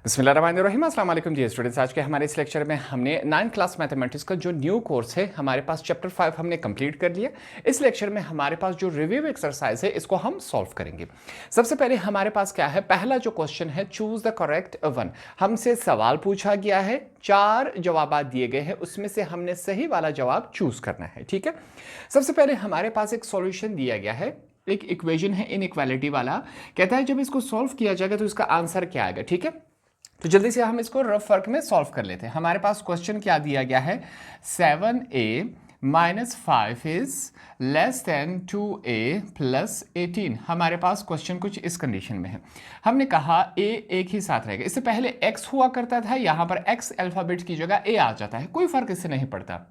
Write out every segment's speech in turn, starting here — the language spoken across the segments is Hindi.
बिस्मिल्लाहिर्रहमानिर्रहीम, अस्सलाम वालेकुम जी स्टूडेंट्स। आज के हमारे इस लेक्चर में हमने 9th क्लास मैथमेटिक्स का जो न्यू कोर्स है हमारे पास चैप्टर 5 हमने कंप्लीट कर लिया। इस लेक्चर में हमारे पास जो रिव्यू एक्सरसाइज है इसको हम सॉल्व करेंगे। सबसे पहले हमारे पास क्या है, पहला जो क्वेश्चन है चूज द करेक्ट वन। हमसे सवाल पूछा गया है, 4 जवाब दिए गए हैं, उसमें से हमने सही वाला जवाब चूज करना है। ठीक है, सबसे पहले हमारे पास एक सॉल्यूशन दिया गया है, एक इक्वेशन है इनइक्वालिटी वाला। कहता है जब इसको सॉल्व किया जाएगा तो इसका आंसर क्या आएगा। ठीक है, तो जल्दी से हम इसको रफ वर्क में सॉल्व कर लेते हैं। हमारे पास क्वेश्चन क्या दिया गया है, 7a minus 5 is less then 2a plus 18। हमारे पास क्वेश्चन कुछ इस कंडीशन में है। हमने कहा a एक ही साथ रहेगा, इससे पहले x हुआ करता था, यहां पर x अल्फाबेट की जगह a आ जाता है, कोई फर्क इससे नहीं पड़ता।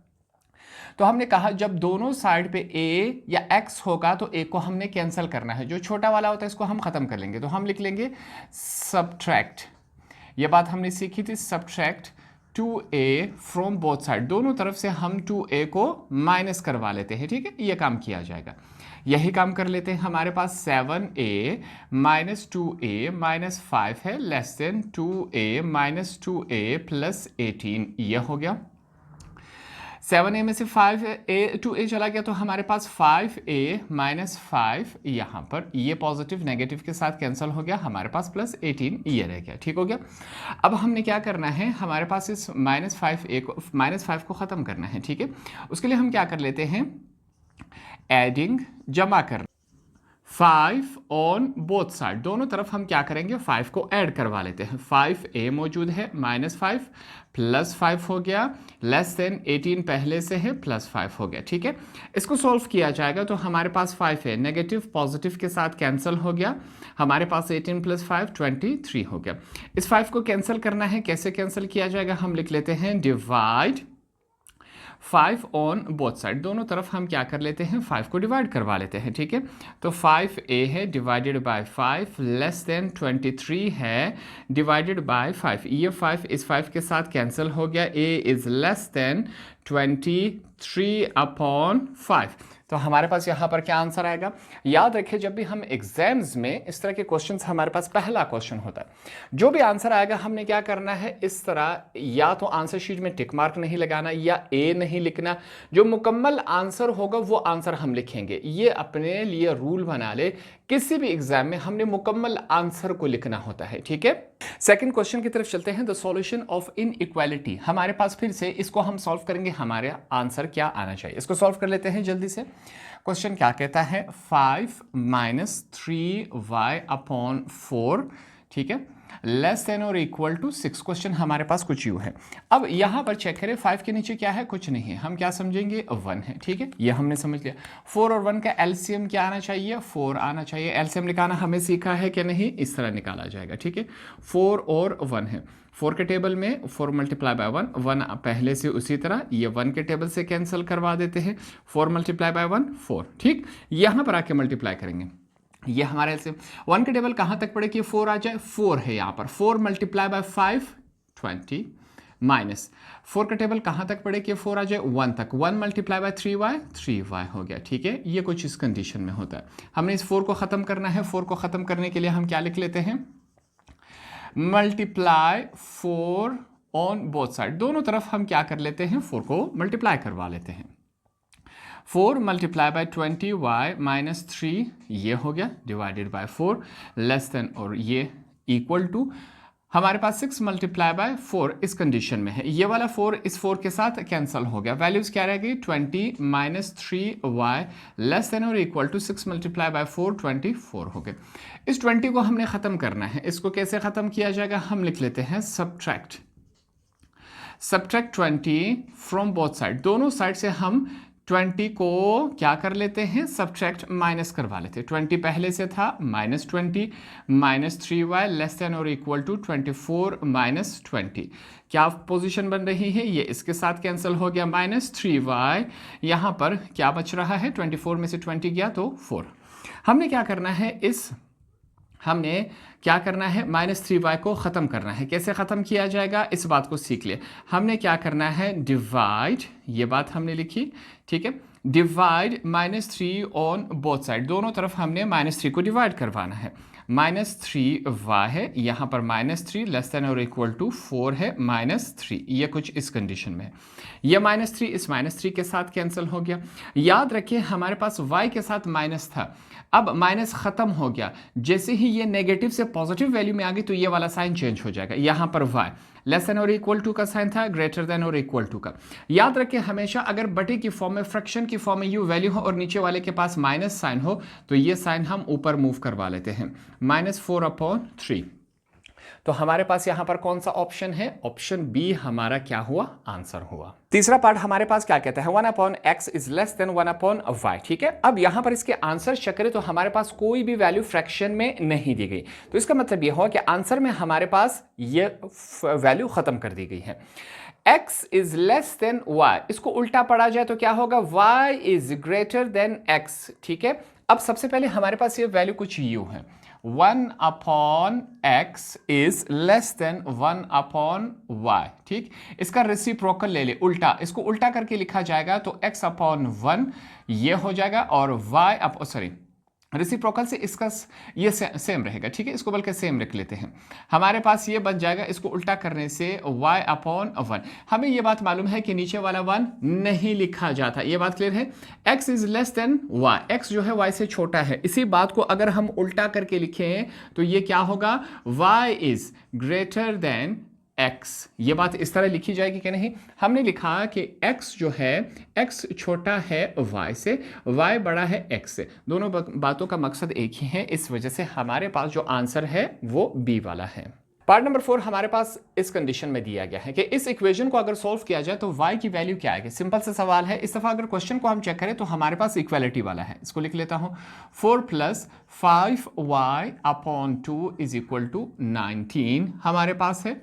तो हमने कहा जब दोनों साइड पे a या x होगा तो a को हमने कैंसिल करना है, जो छोटा वाला होता है इसको हम खत्म कर लेंगे। तो हम लिख लेंगे सबट्रैक्ट, ये बात हमने सीखी थी, subtract 2a from both side, दोनों तरफ से हम 2a को माइनस करवा लेते हैं। ठीक है, ये काम किया जाएगा, यही काम कर लेते हैं। हमारे पास 7a माइनस 2a माइनस 5 है, less than 2a minus 2a plus 18, ये हो गया। 7a में से 2a चला गया तो हमारे पास 5a माइनस 5 यहाँ पर, ये पॉजिटिव नेगेटिव के साथ कैंसिल हो गया, हमारे पास प्लस 18 ये रह गया। ठीक हो गया। अब हमने क्या करना है, हमारे पास इस माइनस 5 को ख़त्म करना है। ठीक है, उसके लिए हम क्या कर लेते हैं, एडिंग, जमा करना 5 ऑन बोथ साइड, दोनों तरफ हम क्या करेंगे, 5 को ऐड करवा लेते हैं। 5a मौजूद है, माइनस 5 प्लस 5 हो गया, लेस देन 18 पहले से है, प्लस 5 हो गया। ठीक है, इसको सॉल्व किया जाएगा तो हमारे पास 5 है, नेगेटिव पॉजिटिव के साथ कैंसिल हो गया, हमारे पास 18 प्लस 5 23 हो गया। इस 5 को कैंसिल करना है, कैसे कैंसिल किया जाएगा, हम लिख लेते हैं डिवाइड 5 ऑन बोथ साइड, दोनों तरफ हम क्या कर लेते हैं, 5 को डिवाइड करवा लेते हैं। ठीक है, तो 5a है डिवाइडेड बाय 5 लेस देन 23 है डिवाइडेड बाय 5, ये 5 इस 5 के साथ कैंसिल हो गया, a is less then 23 upon 5। तो हमारे पास यहाँ पर क्या आंसर आएगा। याद रखें जब भी हम एग्जाम्स में इस तरह के क्वेश्चंस, हमारे पास पहला क्वेश्चन होता है, जो भी आंसर आएगा हमने क्या करना है, इस तरह या तो आंसर शीट में टिक मार्क नहीं लगाना या ए नहीं लिखना, जो मुकम्मल आंसर होगा वो आंसर हम लिखेंगे। ये अपने लिए रूल बना ले, किसी भी एग्जाम में हमने मुकम्मल आंसर को लिखना होता है। ठीक है, सेकंड क्वेश्चन की तरफ चलते हैं, द सॉल्यूशन ऑफ इनइक्वालिटी। हमारे पास फिर से इसको हम सॉल्व करेंगे, हमारे आंसर क्या आना चाहिए, इसको सॉल्व कर लेते हैं जल्दी से। क्वेश्चन क्या कहता है, 5 माइनस 3y अपॉन 4, ठीक है, लेस देन और इक्वल टू 6। क्वेश्चन हमारे पास कुछ यूं है। अब यहां पर चेक करें, 5 के नीचे क्या है, कुछ नहीं है, हम क्या समझेंगे, 1 है। ठीक है, ये हमने समझ लिया। 4 और 1 का एलसीएम क्या आना चाहिए, 4 आना चाहिए। एलसीएम निकालना हमें सीखा है कि नहीं, इस तरह निकाला जाएगा। ठीक है, 4 और 1 है, 4 के टेबल में 4 मल्टीप्लाई बाय 1 पहले से उसी तरह, ये 1 के टेबल से कैंसिल करवा देते हैं, 4 मल्टीप्लाई बाय 1 4। ठीक, यहां पर आके मल्टीप्लाई करेंगे, ये हमारे से 1 के टेबल कहाँ तक पड़े कि 4 आ जाए, 4 है यहाँ पर, 4 मल्टीप्लाई बाय 5 20 माइनस 4 का टेबल कहाँ तक पड़े कि 4 आ जाए 1 तक, 1 मल्टीप्लाई बाय 3y हो गया। ठीक है, ये कुछ इस कंडीशन में होता है। हमने इस 4 को ख़त्म करना है, 4 को ख़त्म करने के लिए हम क्या लिख लेते हैं, मल्टीप्लाई 4 ऑन बोथ साइड, दोनों तरफ हम क्या कर लेते हैं, 4 को मल्टीप्लाई करवा लेते हैं। 4 मल्टीप्लाई बाय 20y माइनस 3, ये हो गया, डिवाइडेड बाय 4 लेस देन और ये इक्वल टू, हमारे पास 6 मल्टीप्लाई बाय 4 इस कंडीशन में है, ये वाला 4 इस 4 के साथ कैंसिल हो गया, वैल्यूज क्या रह गई, 20 माइनस 3y लेस देन और इक्वल टू 6 मल्टीप्लाई बाय 4 24 हो गए। इस 20 को हमने ख़त्म करना है, इसको कैसे ख़त्म किया जाएगा, हम लिख लेते हैं सबट्रैक्ट 20 फ्रॉम बोथ साइड, दोनों साइड से हम 20 को क्या कर लेते हैं, सबट्रैक्ट माइनस करवा लेते हैं। 20 पहले से था, minus 20 minus 3y less than और इक्वल टू 24 माइनस 20, क्या पोजीशन बन रही है, ये इसके साथ कैंसिल हो गया, माइनस 3y, यहाँ पर क्या बच रहा है, 24 में से 20 गया तो 4। हमने क्या करना है, हमने क्या करना है, माइनस 3y को ख़त्म करना है। कैसे ख़त्म किया जाएगा, इस बात को सीख ले। हमने क्या करना है, डिवाइड, ये बात हमने लिखी, ठीक है, डिवाइड -3 ऑन बोथ साइड, दोनों तरफ हमने -3 को डिवाइड करवाना है। -3y है, यहाँ पर -3 लेस देन और इक्वल टू 4 है, -3, ये कुछ इस कंडीशन में है। ये -3 इस -3 के साथ कैंसिल हो गया। याद रखिए हमारे पास y के साथ माइनस था, अब माइनस खत्म हो गया। जैसे ही ये नेगेटिव से पॉजिटिव वैल्यू में आ गई तो ये वाला साइन चेंज हो जाएगा। यहाँ पर y लेस देन और इक्वल टू का साइन था, ग्रेटर देन और इक्वल टू का। याद रखिए हमेशा अगर बटे की फॉर्म में, फ्रैक्शन की फॉर्म में यू वैल्यू हो और नीचे वाले के पास माइनस साइन हो तो ये साइन हम ऊपर मूव करवा लेते हैं, -4/3। तो हमारे पास यहां पर कौन सा ऑप्शन है? ऑप्शन बी हमारा क्या हुआ? आंसर हुआ। तीसरा पार्ट हमारे पास क्या कहता है? 1/x is less then 1/y। ठीक है, अब यहां पर इसके आंसर चेक करें तो हमारे पास कोई भी वैल्यू फ्रैक्शन में नहीं दी गई, तो इसका मतलब यह हुआ कि आंसर में हमारे पास ये वैल्यू खत्म कर दी गई है। x is less then y, इसको उल्टा पढ़ा जाए तो क्या होगा? y is greater then x। ठीक है, अब सबसे पहले हमारे पास ये वैल्यू कुछ u है, 1/x is less then 1/y। ठीक, इसका रेसिप्रोकल ले ले, उल्टा, इसको उल्टा करके लिखा जाएगा तो x/1 ये हो जाएगा और रेसिप्रोकल से इसका ये सेम रहेगा। ठीक है, इसको बल्कि सेम रख लेते हैं, हमारे पास ये बन जाएगा, इसको उल्टा करने से y/1। हमें ये बात मालूम है कि नीचे वाला 1 नहीं लिखा जाता, ये बात क्लियर है। x is less then y, x जो है y से छोटा है, इसी बात को अगर हम उल्टा करके लिखें तो ये क्या होगा? y is greater then x। ये बात इस तरह लिखी जाएगी कि नहीं? हमने लिखा कि x जो है, x छोटा है y से, y बड़ा है x से, दोनों बातों का मकसद एक ही है, इस वजह से हमारे पास जो आंसर है वो b वाला है। पार्ट नंबर 4 हमारे पास इस कंडीशन में दिया गया है कि इस इक्वेशन को अगर सॉल्व किया जाए तो y की वैल्यू क्या आएगी। सिंपल सा सवाल है। इस दफा अगर क्वेश्चन को हम चेक करें तो हमारे पास इक्वालिटी वाला है, इसको लिख लेता हूं, 4 + 5y/2 इज इक्वल टू 19 हमारे पास है।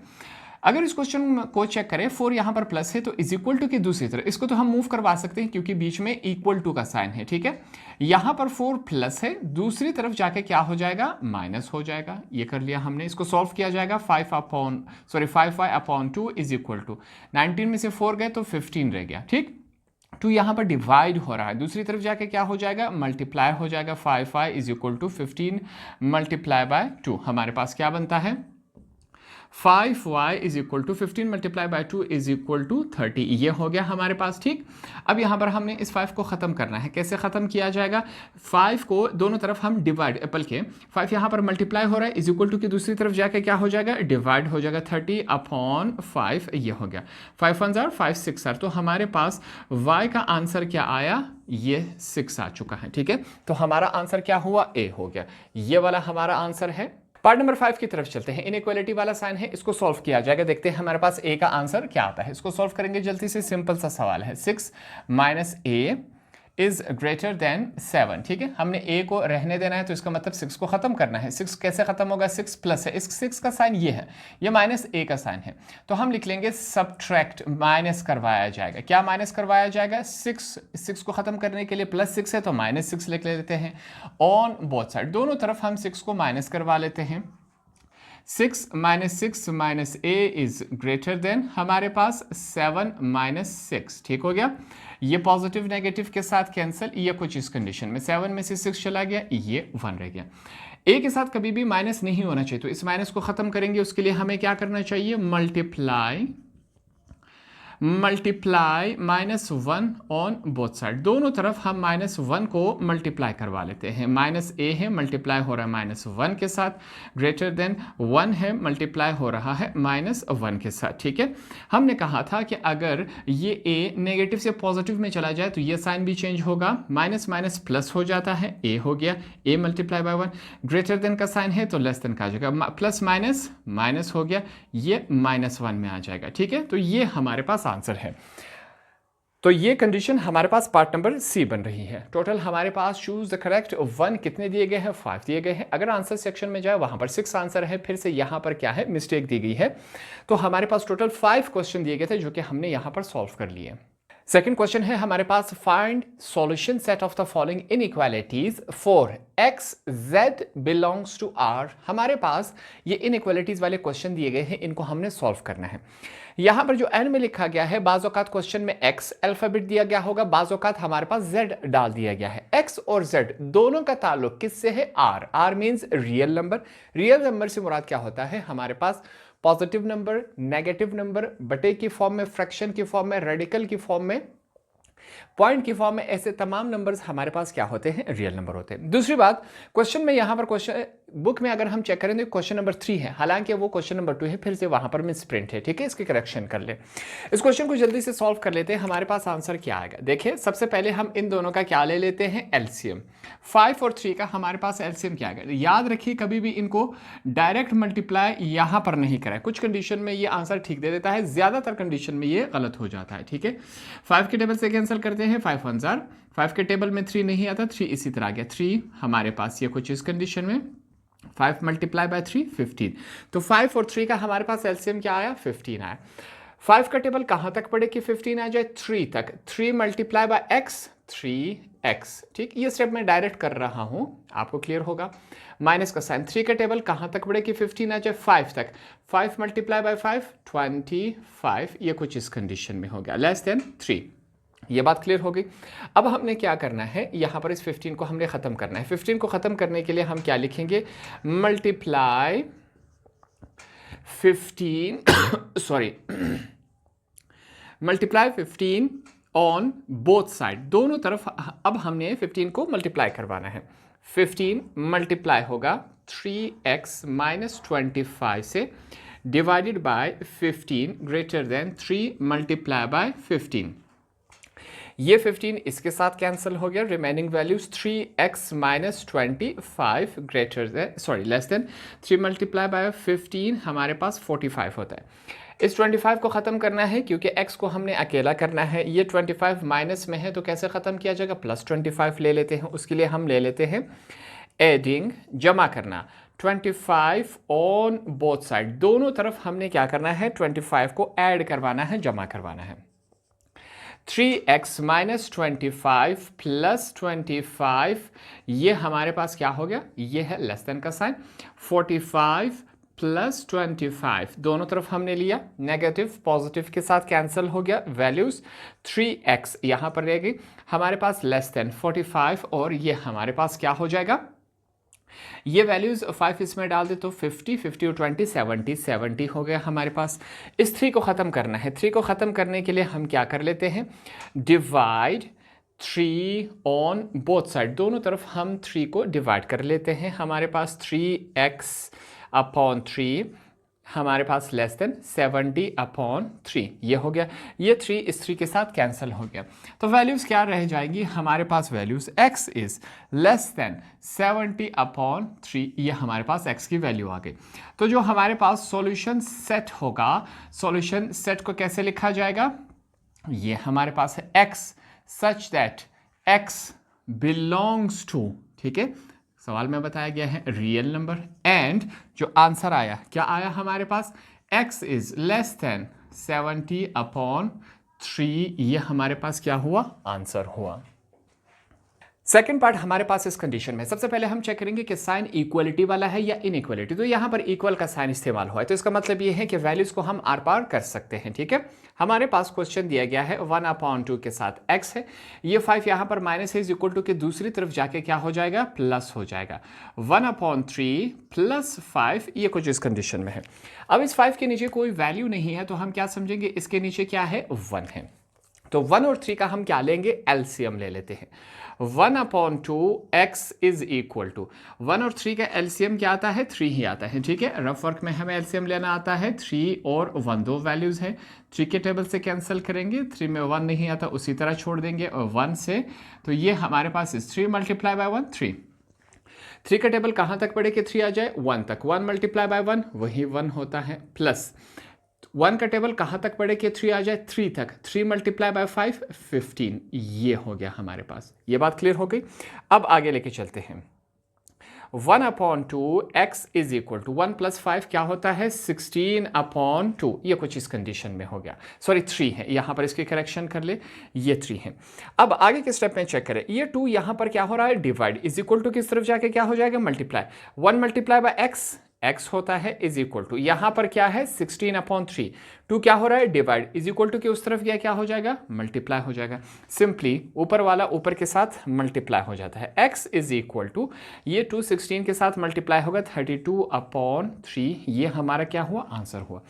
अगर इस क्वेश्चन को चेक करें, 4 यहां पर प्लस है तो इज इक्वल टू की दूसरी तरफ, इसको तो हम मूव करवा सकते हैं क्योंकि बीच में इक्वल टू का साइन है। ठीक है, यहां पर 4 प्लस है, दूसरी तरफ जाके क्या हो जाएगा? माइनस हो जाएगा। ये कर लिया हमने, इसको सॉल्व किया जाएगा, 5y/2 इज इक्वल टू 19 में से 4 गए तो 15 रह गया। ठीक, 2 यहां पर डिवाइड हो रहा है, दूसरी तरफ जाके क्या हो जाएगा? मल्टीप्लाई हो जाएगा, 5y इज इक्वल टू 15 × 2। हमारे पास क्या बनता है? 5y is equal to 15 × 2 is equal to 30, ये हो गया हमारे पास। ठीक, अब यहाँ पर हमने इस 5 को ख़त्म करना है। कैसे ख़त्म किया जाएगा? 5 को दोनों तरफ हम डिवाइड, बल्कि 5 यहाँ पर मल्टीप्लाई हो रहा है, इज इक्वल टू की दूसरी तरफ जाके क्या हो जाएगा? डिवाइड हो जाएगा, 30/5 ये हो गया, 5 1 5 6 तो हमारे पास y का आंसर क्या आया? ये 6 आ चुका है। ठीक है, तो हमारा आंसर क्या हुआ? A हो गया, ये वाला हमारा आंसर है। पार्ट नंबर 5 की तरफ चलते हैं। इनइक्वालिटी वाला साइन है, इसको सॉल्व किया जाएगा। देखते हैं हमारे पास a का आंसर क्या आता है। इसको सॉल्व करेंगे जल्दी से, सिंपल सा सवाल है। 6 - a इज ग्रेटर देन 7। ठीक है, हमने a को रहने देना है तो इसका मतलब 6 को खत्म करना है। 6 कैसे खत्म होगा? 6 प्लस है, इस 6 का साइन ये है, ये -a का साइन है, तो हम लिख लेंगे सबट्रैक्ट, माइनस करवाया जाएगा। क्या माइनस करवाया जाएगा? 6 को खत्म करने के लिए +6 है तो -6 लिख लेते हैं। ऑन बोथ साइड, दोनों तरफ हम 6 को माइनस करवा लेते हैं। 6 - 6 - a इज ग्रेटर देन हमारे पास 7 - 6। ठीक हो गया, ये पॉजिटिव नेगेटिव के साथ कैंसिल, ये कुछ इस कंडीशन में 7 में से 6 चला गया, ये 1 रह गया। a के साथ कभी भी माइनस नहीं होना चाहिए, तो इस माइनस को खत्म करेंगे, उसके लिए हमें क्या करना चाहिए? मल्टीप्लाई -1 ऑन बोथ साइड, दोनों तरफ हम -1 को मल्टीप्लाई करवा लेते हैं। -a है, मल्टीप्लाई हो रहा है -1 के साथ, ग्रेटर देन 1 है, मल्टीप्लाई हो रहा है -1 के साथ। ठीक है, हमने कहा था कि अगर ये a नेगेटिव से पॉजिटिव में चला जाए तो ये साइन भी चेंज होगा, माइनस प्लस हो जाता है, a हो गया, a × 1, ग्रेटर देन का साइन है तो लेस देन का आ जाएगा, प्लस माइनस हो गया, ये -1 में आ जाएगा। ठीक है, तो ये हमारे पास आंसर है। तो ये कंडीशन हमारे पास पार्ट नंबर सी बन रही है। टोटल हमारे पास चूज द करेक्ट 1 कितने दिए गए हैं? 5 दिए गए हैं। अगर आंसर सेक्शन में जाए वहां पर 6 आंसर है, फिर से यहां पर क्या है? मिस्टेक दी गई है। तो हमारे पास टोटल 5 क्वेश्चन दिए गए थे जो कि हमने यहां पर सॉल्व कर लिए। सेकेंड क्वेश्चन है हमारे पास, find solution set of the following inequalities for x z belongs to R. हमारे पास ये इनइक्वालिटीज वाले क्वेश्चन दिए गए हैं, इनको हमने सॉल्व करना है। यहां पर जो एन में लिखा गया है, बाज़ औक़ात क्वेश्चन में एक्स अल्फाबेट दिया गया होगा, बाज़ औक़ात हमारे पास जेड डाल दिया गया है। एक्स और जेड दोनों का ताल्लुक किससे है? R. R means real number. Real number से मुराद क्या होता है? हमारे पास पॉजिटिव नंबर, नेगेटिव नंबर, बटे की फॉर्म में, फ्रैक्शन की फॉर्म में, रेडिकल की फॉर्म में, पॉइंट की फॉर्म में, ऐसे तमाम नंबर्स हमारे पास क्या होते हैं? रियल नंबर होते हैं। दूसरी बात, क्वेश्चन में यहां पर क्वेश्चन बुक में अगर हम चेक करें तो क्वेश्चन नंबर 3 है, हालांकि वो क्वेश्चन नंबर 2 है, फिर से वहां पर मिस प्रिंट है। ठीक है, इसकी करेक्शन कर ले। इस क्वेश्चन को जल्दी से सॉल्व कर लेते हैं। हमारे पास आंसर क्या आएगा? देखिए, सबसे पहले हम इन दोनों का क्या ले लेते हैं? एलसीएम। 5 और 3 का हमारे पास एलसीएम क्या आएगा? याद रखिए, कभी भी इनको डायरेक्ट मल्टीप्लाई यहां पर नहीं कराए। कुछ कंडीशन में ये आंसर ठीक दे देता है, ज्यादातर कंडीशन में ये गलत हो जाता है। ठीक है, 5 के टेबल से कैंसिल करते हैं, 5 1 जार, 5 के टेबल में 3 नहीं आता, 3 इसी तरह आ गया। 3 हमारे पास ये कुछ इस कंडीशन में, 5 मल्टीप्लाई बाय 3 15। तो 5 और 3 का हमारे पास एलसीएम क्या आया? 15 आया। 5 का टेबल कहां तक पड़े कि 15 आ जाए? 3 तक। 3 मल्टीप्लाई बाय एक्स, 3x। ठीक, ये स्टेप मैं डायरेक्ट कर रहा हूं, आपको क्लियर होगा। माइनस का साइन। 3 का टेबल कहां तक बढ़े कि 15 आ जाए? 5 तक। 5 मल्टीप्लाई बाय 5 25। ये कुछ इस कंडीशन में हो गया, लेस देन 3। ये बात क्लियर हो गई। अब हमने क्या करना है, यहां पर इस 15 को हमने खत्म करना है। 15 को खत्म करने के लिए हम क्या लिखेंगे? Multiply 15 sorry multiply 15 on both side, दोनों तरफ। अब हमने 15 को मल्टीप्लाई करवाना है। 15 मल्टीप्लाई होगा 3x माइनस 25 से, divided by 15 greater than 3 multiply by 15। ये 15 इसके साथ कैंसिल हो गया। Remaining values 3x minus 25 greater than, sorry less than 3 multiply by 15 हमारे पास 45 होता है। इस 25 को ख़त्म करना है, क्योंकि x को हमने अकेला करना है। ये 25 माइनस में है, तो कैसे ख़त्म किया जाएगा? प्लस 25 ले लेते हैं। उसके लिए हम ले लेते हैं एडिंग, जमा करना। 25 ऑन बोथ साइड, दोनों तरफ हमने क्या करना है? 25 को ऐड करवाना है, जमा करवाना है। 3x माइनस 25 प्लस 25, ये हमारे पास क्या हो गया? ये है लेस देन का साइन। 45 प्लस 25, दोनों तरफ हमने लिया, नेगेटिव पॉजिटिव के साथ कैंसिल हो गया। वैल्यूज 3x यहां पर रहेगी हमारे पास, लेस देन 45, और ये हमारे पास क्या हो जाएगा? ये वैल्यूज 5 इसमें डाल दे तो 50, 50 और 20 70, 70 हो गया हमारे पास। इस 3 को ख़त्म करना है। 3 को ख़त्म करने के लिए हम क्या कर लेते हैं? डिवाइड 3 ऑन बोथ साइड, दोनों तरफ हम 3 को डिवाइड कर लेते हैं। हमारे पास 3x अपॉन 3 हमारे पास लेस देन 70 अपॉन 3, ये हो गया। ये 3 इस 3 के साथ कैंसिल हो गया। तो वैल्यूज़ क्या रह जाएगी हमारे पास? Values x is less than 70 upon 3, ये हमारे पास x की वैल्यू आ गई। तो जो हमारे पास सॉल्यूशन सेट होगा, सॉल्यूशन सेट को कैसे लिखा जाएगा? ये हमारे पास है x such that x belongs to, ठीक है, सवाल में बताया गया है रियल नंबर, एंड जो आंसर आया क्या आया हमारे पास? x is less than 70 upon 3, ये हमारे पास क्या हुआ? आंसर हुआ। सेकेंड पार्ट हमारे पास इस कंडीशन में, सबसे पहले हम चेक करेंगे कि साइन इक्वलिटी वाला है या इनइक्वलिटी। तो यहां पर इक्वल का साइन इस्तेमाल हुआ है, तो इसका मतलब ये है कि वैल्यूज को हम आर पार कर सकते हैं। ठीक है, हमारे पास क्वेश्चन दिया गया है 1/2 के साथ x है, ये 5 यहां पर माइनस है, इज इक्वल टू के दूसरी तरफ जाके क्या हो जाएगा? प्लस हो जाएगा। 1/3 प्लस 5, ये कुछ इस कंडीशन में है। अब इस 5 के नीचे कोई वैल्यू नहीं है, तो हम क्या समझेंगे? इसके नीचे क्या है? 1 है। तो 1 और 3 का हम क्या लेंगे? एलसीएम ले लेते हैं। 1/2 x इज इक्वल टू 1 और 3 का एलसीएम क्या आता है? 3 ही आता है। ठीक है, रफ वर्क में हमें एलसीएम लेना आता है 3 और 1, दो वैल्यूज है। 3 के टेबल से कैंसिल करेंगे, 3 में 1 नहीं आता, उसी तरह छोड़ देंगे, और 1 से, तो ये हमारे पास इस 3 मल्टीप्लाई बाय 1 3। 3 का टेबल कहाँ तक पड़े कि 3 आ जाए? 1 तक। 1 मल्टीप्लाई बाय 1 वही 1 होता है, प्लस 1 का टेबल कहाँ तक पड़े कि 3 आ जाए? 3 तक। 3 मल्टीप्लाई बाय 5 15, ये हो गया हमारे पास। ये बात क्लियर हो गई। अब आगे लेके चलते हैं। 1/2 x इज इक्वल टू 1 + 5 क्या होता है 16/2। ये कुछ इस कंडीशन में हो गया, सॉरी 3 है, यहां पर इसकी करेक्शन कर ले, ये 3 है। अब आगे के स्टेप में चेक करें, ये 2 यहां पर क्या हो रहा है डिवाइड, इज इक्वल टू किस तरफ जाके क्या हो जाएगा मल्टीप्लाई, 1 मल्टीप्लाई बाय x होता है इज इक्वल टू यहां पर क्या है 16/3, 2 क्या हो रहा है डिवाइड, इज इक्वल टू के उस तरफ क्या हो जाएगा मल्टीप्लाई हो जाएगा। सिंपली ऊपर वाला ऊपर के साथ मल्टीप्लाई हो जाता है, x इज इक्वल टू ये 2 16 के साथ मल्टीप्लाई होगा 32/3, ये हमारा क्या हुआ आंसर हुआ।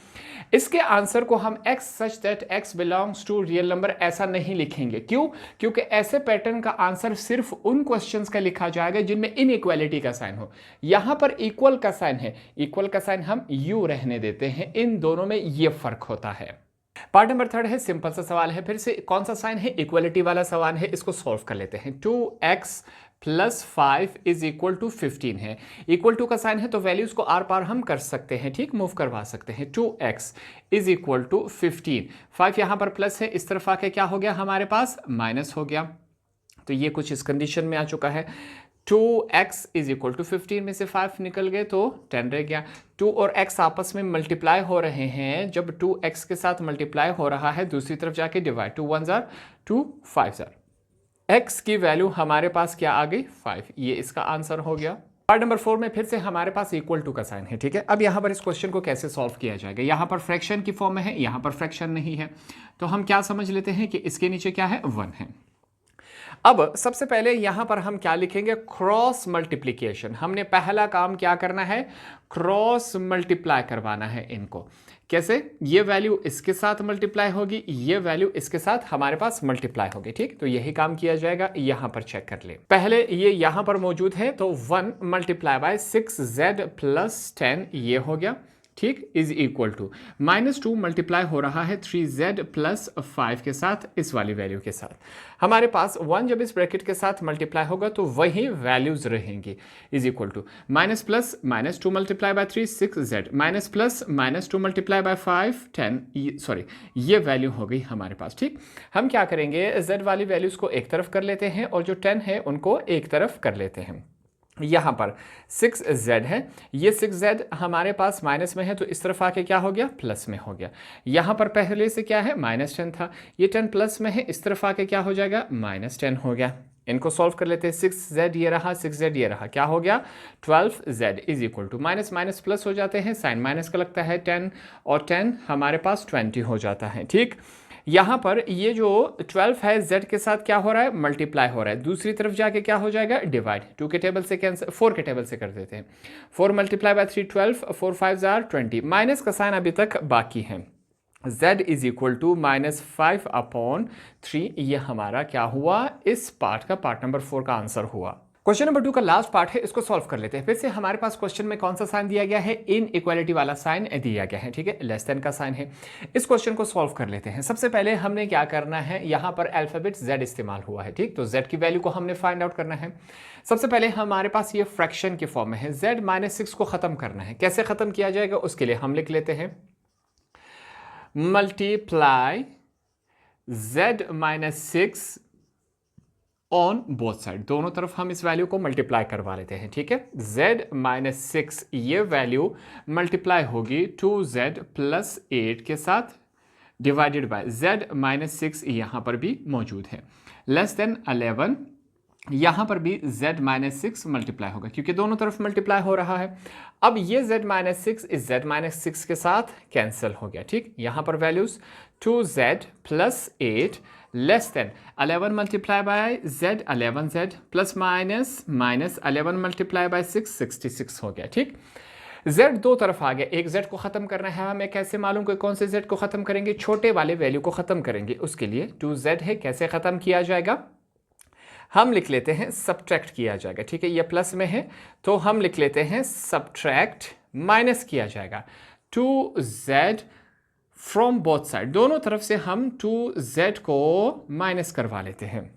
इसके आंसर को हम x such that x belongs to real number ऐसा नहीं लिखेंगे, क्यों? क्योंकि ऐसे पैटर्न का आंसर सिर्फ उन क्वेश्चंस का लिखा जाएगा जिनमें इनइक्वालिटी का साइन हो। यहां पर इक्वल का साइन है, इक्वल का साइन हम u रहने देते हैं, इन दोनों में ये फर्क होता है। पार्ट नंबर 3 है, सिंपल सा सवाल है, फिर से कौन सा साइन है इक्वलिटी वाला सवाल है, इसको सॉल्व कर लेते हैं। 2x + 5 इज इक्वल टू 15 है, इक्वल टू का साइन है तो वैल्यूज को आर पार हम कर सकते हैं, ठीक, मूव करवा सकते हैं। 2x इज इक्वल टू 15, 5 यहां पर प्लस है, इस तरफ आके क्या हो गया हमारे पास माइनस हो गया, तो ये कुछ इस कंडीशन में आ चुका है। 2x इज इक्वल टू 15 में से 5 निकल गए तो 10 रह गया। 2 और x आपस में मल्टीप्लाई हो रहे हैं, जब 2x के साथ मल्टीप्लाई हो रहा है दूसरी तरफ जाके डिवाइड, 2 1 जार 2 5 जार, x की वैल्यू हमारे पास क्या आ गई 5, ये इसका आंसर हो गया। पार्ट नंबर 4 में फिर से हमारे पास इक्वल टू का साइन है, ठीक है। अब यहां पर इस क्वेश्चन को कैसे सॉल्व किया जाएगा, यहां पर फ्रैक्शन की फॉर्म में है, यहां पर फ्रैक्शन नहीं है, तो हम क्या समझ लेते हैं कि इसके नीचे क्या है 1 है। अब सबसे पहले यहां पर हम क्या लिखेंगे क्रॉस मल्टीप्लिकेशन, हमने पहला काम क्या करना है क्रॉस मल्टीप्लाई करवाना है इनको। कैसे, ये वैल्यू इसके साथ मल्टीप्लाई होगी, ये वैल्यू इसके साथ हमारे पास मल्टीप्लाई होगी, ठीक, तो यही काम किया जाएगा। यहां पर चेक कर ले, पहले ये यहां पर मौजूद है तो 1 मल्टीप्लाई बाय 6z + 10 ये हो गया, ठीक, इज इक्वल टू -2 मल्टीप्लाई हो रहा है 3z + 5 के साथ, इस वाली वैल्यू के साथ हमारे पास 1 जब इस ब्रैकेट के साथ मल्टीप्लाई होगा तो वही वैल्यूज रहेंगी, is equal to minus plus -2 multiply by 3 6z minus plus -2 multiply by 5 10, sorry ये वैल्यू हो गई हमारे पास, ठीक। हम क्या करेंगे z वाली वैल्यूज को एक तरफ कर लेते हैं और जो 10 है उनको एक तरफ कर लेते हैं। यहां पर 6z है, ये 6z हमारे पास माइनस में है तो इस तरफ आके क्या हो गया प्लस में हो गया। यहां पर पहले से क्या है -10 था, ये 10 प्लस में है, इस तरफ आके क्या हो जाएगा -10 हो गया। इनको सॉल्व कर लेते हैं, 6z ये रहा 6z ये रहा, क्या हो गया 12z is equal to minus minus plus हो जाते हैं, साइन माइनस का लगता है 10 और 10 हमारे पास 20 हो जाता है, ठीक। यहां पर ये जो 12 है z के साथ क्या हो रहा है मल्टीप्लाई हो रहा है, दूसरी तरफ जाके क्या हो जाएगा डिवाइड, 2 के टेबल से कैंसिल 4 के टेबल से कर देते हैं, 4 मल्टीप्लाई बाय 3 12, 4 5 जार 20, माइनस का साइन अभी तक बाकी है, z इज इक्वल टू -5/3, ये हमारा क्या हुआ इस पार्ट का पार्ट नंबर 4 का आंसर हुआ। क्वेश्चन नंबर 2 का लास्ट पार्ट है, इसको सॉल्व कर लेते हैं। फिर से हमारे पास क्वेश्चन में कौन सा साइन दिया गया है इन इक्वालिटी वाला साइन दिया गया है, ठीक है, लेस देन का साइन है। इस क्वेश्चन को सॉल्व कर लेते हैं। सबसे पहले हमने क्या करना है, यहां पर अल्फाबेट z इस्तेमाल हुआ है, ठीक, तो z की वैल्यू को हमने फाइंड आउट करना है। सबसे पहले हमारे पास ये फ्रैक्शन की फॉर्म में है, z -6 को खत्म करना है, कैसे खत्म किया जाएगा उसके लिए हम लिख लेते हैं multiply z -6 on both side, दोनों तरफ हम इस वैल्यू को मल्टीप्लाई करवा लेते हैं, ठीक है। z -6 ये वैल्यू मल्टीप्लाई होगी 2z + 8 के साथ डिवाइडेड बाय z -6 यहां पर भी मौजूद है, लेस देन 11, यहां पर भी z -6 मल्टीप्लाई होगा क्योंकि दोनों तरफ मल्टीप्लाई हो रहा है। अब ये z -6 इस z -6 के साथ कैंसिल हो गया, ठीक। यहां पर values 2z + 8 less than 11 multiply by z 11z plus minus -11 multiply by 6 66 हो गया, ठीक। z दो तरफ आ गया, एक z को खत्म करना है हमें, कैसे मालूम कि कौन से z को खत्म करेंगे, छोटे वाले वैल्यू को खत्म करेंगे, उसके लिए 2z है, कैसे खत्म किया जाएगा, हम लिख लेते हैं सब्ट्रैक्ट किया जाएगा, ठीक है, ये प्लस में है तो हम लिख लेते हैं सब्ट्रैक्ट, माइनस किया जाएगा 2z फ्रॉम बोथ साइड, दोनों तरफ से हम 2z को माइनस करवा लेते हैं।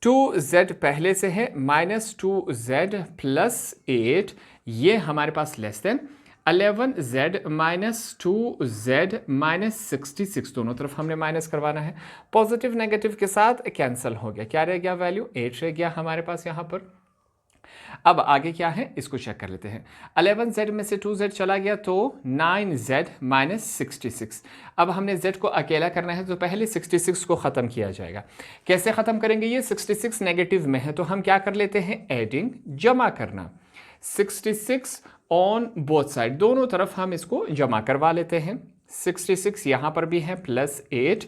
2z पहले से है -2z + 8, ये हमारे पास लेस देन 11z -2z -66, दोनों तरफ हमने माइनस करवाना है, पॉजिटिव नेगेटिव के साथ कैंसिल हो गया, क्या रह गया वैल्यू 8 रह गया हमारे पास यहाँ पर। अब आगे क्या है इसको चेक कर लेते हैं। 11z में से 2z चला गया तो 9z माइनस 66। अब हमने z को अकेला करना है तो पहले 66 को ख़त्म किया जाएगा। कैसे ख़त्म करेंगे? ये 66 नेगेटिव में है तो हम क्या कर लेते हैं, एडिंग, जमा करना। 66 ऑन बोथ साइड, दोनों तरफ हम इसको जमा करवा लेते हैं। 66 यहाँ पर भी है plus 8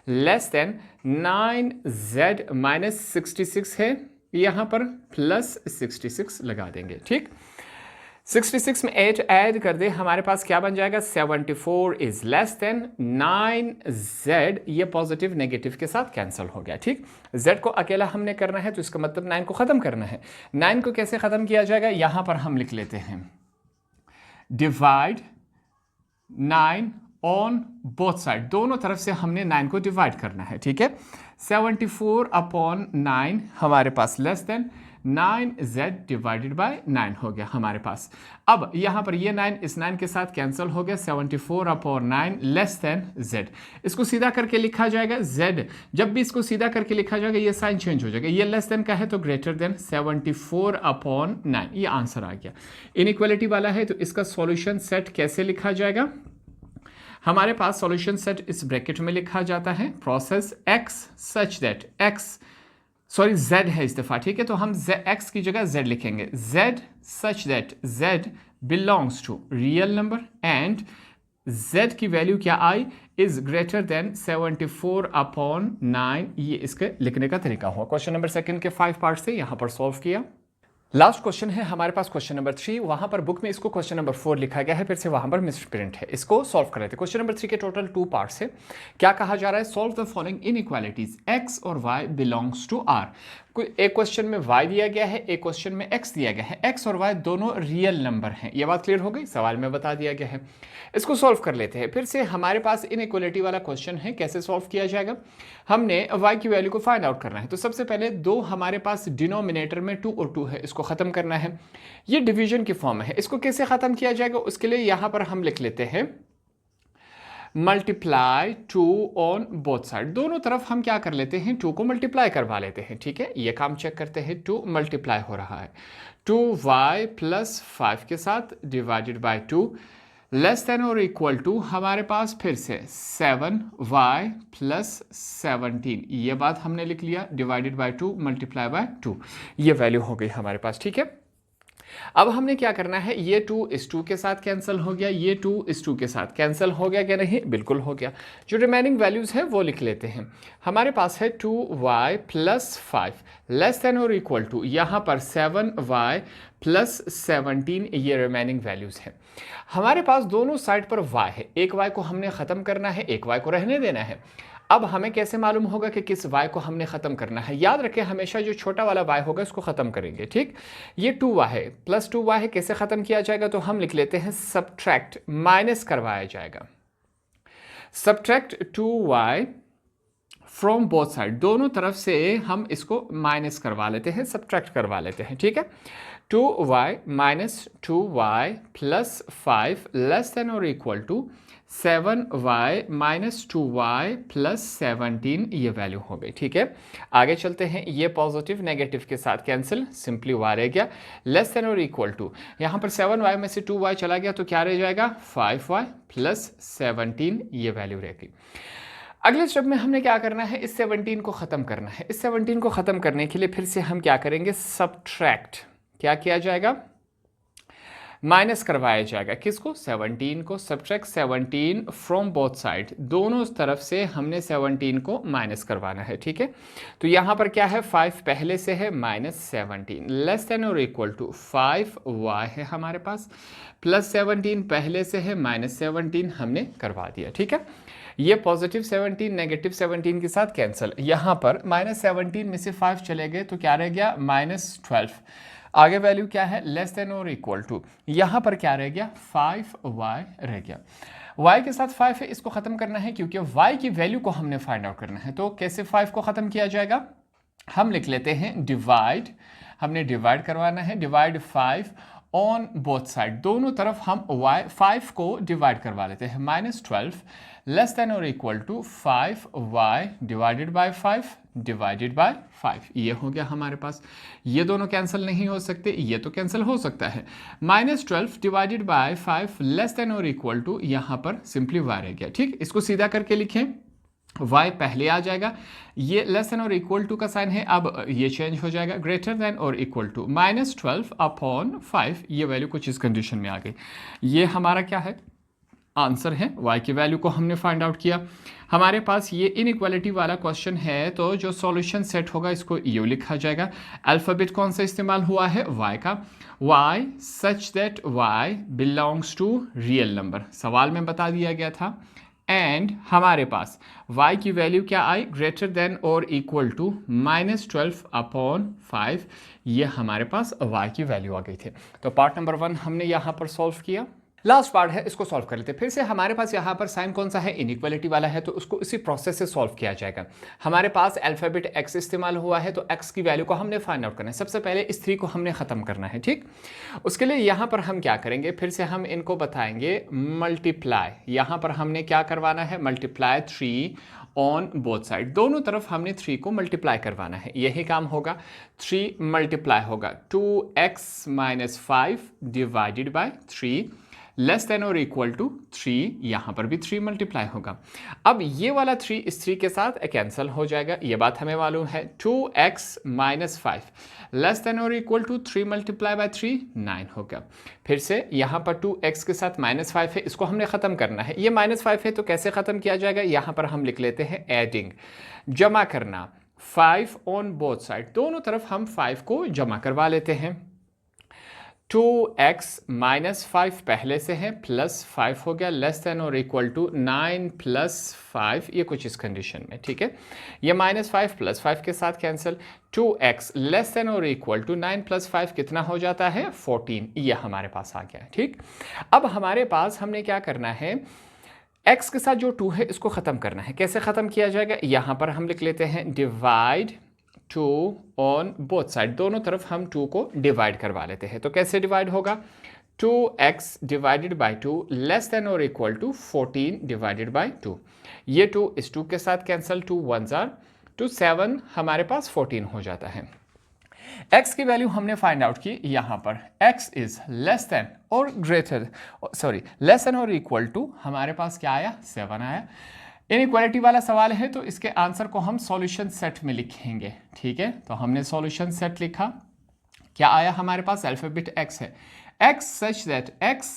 less than 9z minus 66 है, यहाँ पर प्लस 66 लगा देंगे। ठीक, 66 में 8 ऐड कर दे, हमारे पास क्या बन जाएगा, 74 इज लेस देन 9z। ये पॉजिटिव नेगेटिव के साथ कैंसिल हो गया। ठीक, z को अकेला हमने करना है तो इसका मतलब 9 को ख़त्म करना है। 9 को कैसे ख़त्म किया जाएगा, यहाँ पर हम लिख लेते हैं डिवाइड 9 ऑन बोथ साइड, दोनों तरफ से हमने 9 को डिवाइड करना है। ठीक है, 74 अपॉन 9 हमारे पास less than 9z divided by 9 हो गया हमारे पास। अब यहाँ पर ये 9 इस 9 के साथ कैंसिल हो गया, 74 अपॉन 9 लेस देन z। इसको सीधा करके लिखा जाएगा z, जब भी इसको सीधा करके लिखा जाएगा ये साइन चेंज हो जाएगा, ये लेस देन का है तो ग्रेटर देन 74 अपॉन 9, ये आंसर आ गया। इनइक्वालिटी वाला है तो इसका सॉल्यूशन सेट कैसे लिखा जाएगा, हमारे पास सॉल्यूशन सेट इस ब्रैकेट में लिखा जाता है process x such that z है इस दफा। ठीक है, तो हम x की जगह z लिखेंगे, z such that z belongs to real number and z की वैल्यू क्या आई, इज ग्रेटर देन 74 अपॉन 9। ये इसके लिखने का तरीका हुआ। क्वेश्चन नंबर 2 के 5 पार्ट से यहाँ पर सॉल्व किया। लास्ट क्वेश्चन है हमारे पास क्वेश्चन नंबर 3, वहां पर बुक में इसको क्वेश्चन नंबर 4 लिखा गया है, फिर से वहां पर मिस प्रिंट है। इसको सॉल्व कर रहे थे। क्वेश्चन नंबर 3 के टोटल 2 पार्ट्स है। क्या कहा जा रहा है, solve the following inequalities x और y बिलोंग्स टू r। एक क्वेश्चन में y दिया गया है, एक क्वेश्चन में x दिया गया है। x और y दोनों रियल नंबर हैं, ये बात क्लियर हो गई, सवाल में बता दिया गया है। इसको सॉल्व कर लेते हैं। फिर से हमारे पास इनइक्वालिटी वाला क्वेश्चन है, कैसे सॉल्व किया जाएगा, हमने y की वैल्यू को फाइंड आउट करना है। तो सबसे पहले 2 हमारे पास डिनोमिनेटर में 2 और 2 है, इसको खत्म करना है। ये डिवीजन की फॉर्म है, इसको कैसे खत्म किया जाएगा, उसके लिए यहां पर हम लिख लेते हैं मल्टीप्लाई 2 ऑन बोथ साइड। दोनों तरफ हम क्या कर लेते हैं, 2 को मल्टीप्लाई करवा लेते हैं। ठीक है, ये काम चेक करते हैं, 2 मल्टीप्लाई हो रहा है 2y प्लस 5 के साथ डिवाइडेड बाय 2 लेस देन और इक्वल टू हमारे पास फिर से 7y प्लस 17। ये बात हमने लिख लिया, डिवाइडेड बाय 2 मल्टीप्लाई बाय 2, ये वैल्यू हो गई हमारे पास। ठीक है, अब हमने क्या करना है, ये 2 इस 2 के साथ कैंसिल हो गया, ये 2 इस 2 के साथ कैंसिल हो गया क्या, नहीं, बिल्कुल हो गया। जो रिमेनिंग वैल्यूज है वो लिख लेते हैं। हमारे पास है 2y प्लस 5 लेस देन और इक्वल टू यहाँ पर 7y प्लस 17, ये रिमेनिंग वैल्यूज है। हमारे पास दोनों साइड पर y है, एक y को हमने ख़त्म करना है, एक y को रहने देना है। अब हमें कैसे मालूम होगा कि किस y को हमने ख़त्म करना है, याद रखें हमेशा जो छोटा वाला y होगा इसको ख़त्म करेंगे। ठीक, ये 2y है प्लस 2y है, कैसे ख़त्म किया जाएगा, तो हम लिख लेते हैं सब्ट्रैक्ट, माइनस करवाया जाएगा। Subtract 2y from both side, दोनों तरफ से हम इसको माइनस करवा लेते हैं, सब्ट्रैक्ट करवा लेते हैं। ठीक है, 2y minus 2y plus 5 less than और equal to 7y minus 2y plus 17, ये वैल्यू हो गई। ठीक है, आगे चलते हैं। ये पॉजिटिव नेगेटिव के साथ कैंसिल, सिंपली y रह गया लेस देन और इक्वल टू, यहाँ पर 7y में से 2y चला गया तो क्या रह जाएगा, 5y प्लस 17, ये वैल्यू रह गई। अगले स्टेप में हमने क्या करना है, इस 17 को ख़त्म करना है। इस 17 को ख़त्म करने के लिए फिर से हम क्या करेंगे, सब्ट्रैक्ट, क्या किया जाएगा, माइनस करवाया जाएगा। किसको, 17 को। सब्ट्रैक्ट 17 फ्रॉम बोथ साइड, दोनों तरफ से हमने 17 को माइनस करवाना है। ठीक है, तो यहाँ पर क्या है, 5 पहले से है माइनस 17 लेस देन और इक्वल टू 5y है हमारे पास, प्लस 17 पहले से है माइनस 17 हमने करवा दिया। ठीक है, ये पॉजिटिव 17 नेगेटिव 17 के साथ कैंसिल, यहाँ पर माइनस 17 में से 5 चले गए तो क्या रह गया, माइनस 12। आगे वैल्यू क्या है, लेस देन और इक्वल टू, यहाँ पर क्या रह गया, 5y रह गया। y के साथ 5 है, इसको ख़त्म करना है क्योंकि y की वैल्यू को हमने फाइंड आउट करना है। तो कैसे 5 को ख़त्म किया जाएगा, हम लिख लेते हैं डिवाइड, हमने डिवाइड करवाना है, डिवाइड 5 ऑन बोथ साइड, दोनों तरफ हम y 5 को डिवाइड करवा लेते हैं, -12 लेस देन और equal to 5y divided by 5 divided by 5। ये हो गया हमारे पास। ये दोनों कैंसिल नहीं हो सकते, ये तो कैंसिल हो सकता है। -12 डिवाइडेड बाय 5 लेस देन और इक्वल टू, यहाँ पर सिंपली y रह गया। ठीक, इसको सीधा करके लिखें, y पहले आ जाएगा, ये लेस देन और इक्वल टू का साइन है, अब ये चेंज हो जाएगा, ग्रेटर देन और इक्वल टू -12 अपॉन 5। ये वैल्यू कुछ इस कंडीशन में आ गई। ये हमारा क्या है, आंसर है। y की वैल्यू को हमने फाइंड आउट किया। हमारे पास ये इनइक्वालिटी वाला क्वेश्चन है, तो जो सॉल्यूशन सेट होगा इसको यू लिखा जाएगा। अल्फ़ाबेट कौन सा इस्तेमाल हुआ है, y का, y such that y belongs to real number, सवाल में बता दिया गया था। एंड हमारे पास y की वैल्यू क्या आई, ग्रेटर देन और इक्वल टू -12 अपॉन 5। ये हमारे पास y की वैल्यू आ गई थी। तो पार्ट नंबर 1 हमने यहाँ पर सॉल्व किया। लास्ट पार्ट है, इसको सॉल्व कर लेते हैं। फिर से हमारे पास यहाँ पर साइन कौन सा है, इनइक्वालिटी वाला है, तो उसको इसी प्रोसेस से सॉल्व किया जाएगा। हमारे पास अल्फ़ाबेट x इस्तेमाल हुआ है, तो x की वैल्यू को हमने फाइंड आउट करना है। सबसे पहले इस 3 को हमने ख़त्म करना है। ठीक, उसके लिए यहाँ पर हम क्या करेंगे, फिर से हम इनको बताएंगे मल्टीप्लाई। यहाँ पर हमने क्या करवाना है, मल्टीप्लाई 3 ऑन बोथ साइड, दोनों तरफ हमने 3 को मल्टीप्लाई करवाना है। यही काम होगा, 3 मल्टीप्लाई होगा 2x - 5 divided bye 3 less than और इक्वल टू 3, यहाँ पर भी 3 मल्टीप्लाई होगा। अब ये वाला 3 इस 3 के साथ कैंसिल हो जाएगा, ये बात हमें मालूम है। 2x - 5 लेस देन और इक्वल टू 3 मल्टीप्लाई बाय 3 9 होगा। फिर से यहाँ पर 2x के साथ -5 है, इसको हमने ख़त्म करना है। ये -5 है तो कैसे ख़त्म किया जाएगा, यहाँ पर हम लिख लेते हैं एडिंग, जमा करना 5 ऑन बोथ साइड, दोनों तरफ हम 5 को जमा करवा लेते हैं। 2x - 5 पहले से है, प्लस 5 हो गया, लेस देन और इक्वल टू 9 + 5, ये कुछ इस कंडीशन में। ठीक है, ये -5 + 5 के साथ कैंसिल। 2x लेस देन और इक्वल टू 9 + 5 कितना हो जाता है, 14। ये हमारे पास आ गया। ठीक, अब हमारे पास हमने क्या करना है, x के साथ जो 2 है इसको ख़त्म करना है। कैसे ख़त्म किया जाएगा, यहाँ पर हम लिख लेते हैं डिवाइड 2 ऑन बोथ साइड, दोनों तरफ हम 2 को डिवाइड करवा लेते हैं। तो कैसे डिवाइड होगा, 2x divided by 2 less than और इक्वल टू 14 डिवाइडेड बाय 2। ये 2 इस 2 के साथ कैंसिल, 2 1s are 2 7, हमारे पास 14 हो जाता है। x की वैल्यू हमने फाइंड आउट की, यहाँ पर x इज लेस देन और ग्रेटर, सॉरी लेस देन और इक्वल टू, हमारे पास क्या आया, 7 आया। इनइक्वालिटी वाला सवाल है तो इसके आंसर को हम सॉल्यूशन सेट में लिखेंगे। ठीक है, तो हमने सॉल्यूशन सेट लिखा, क्या आया हमारे पास, अल्फ़ाबेट x है, x such that x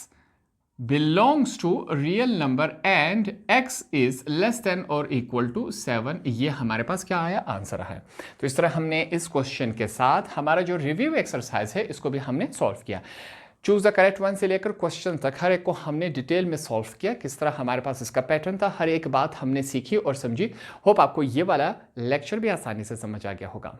belongs to real number and x is less than और इक्वल टू 7। ये हमारे पास क्या आया, आंसर है। तो इस तरह हमने इस क्वेश्चन के साथ हमारा जो रिव्यू एक्सरसाइज है इसको भी हमने सॉल्व किया। चूज़ द करेक्ट वन से लेकर क्वेश्चन तक हर एक को हमने डिटेल में सॉल्व किया, किस तरह हमारे पास इसका पैटर्न था, हर एक बात हमने सीखी और समझी। होप आपको ये वाला लेक्चर भी आसानी से समझ आ गया होगा।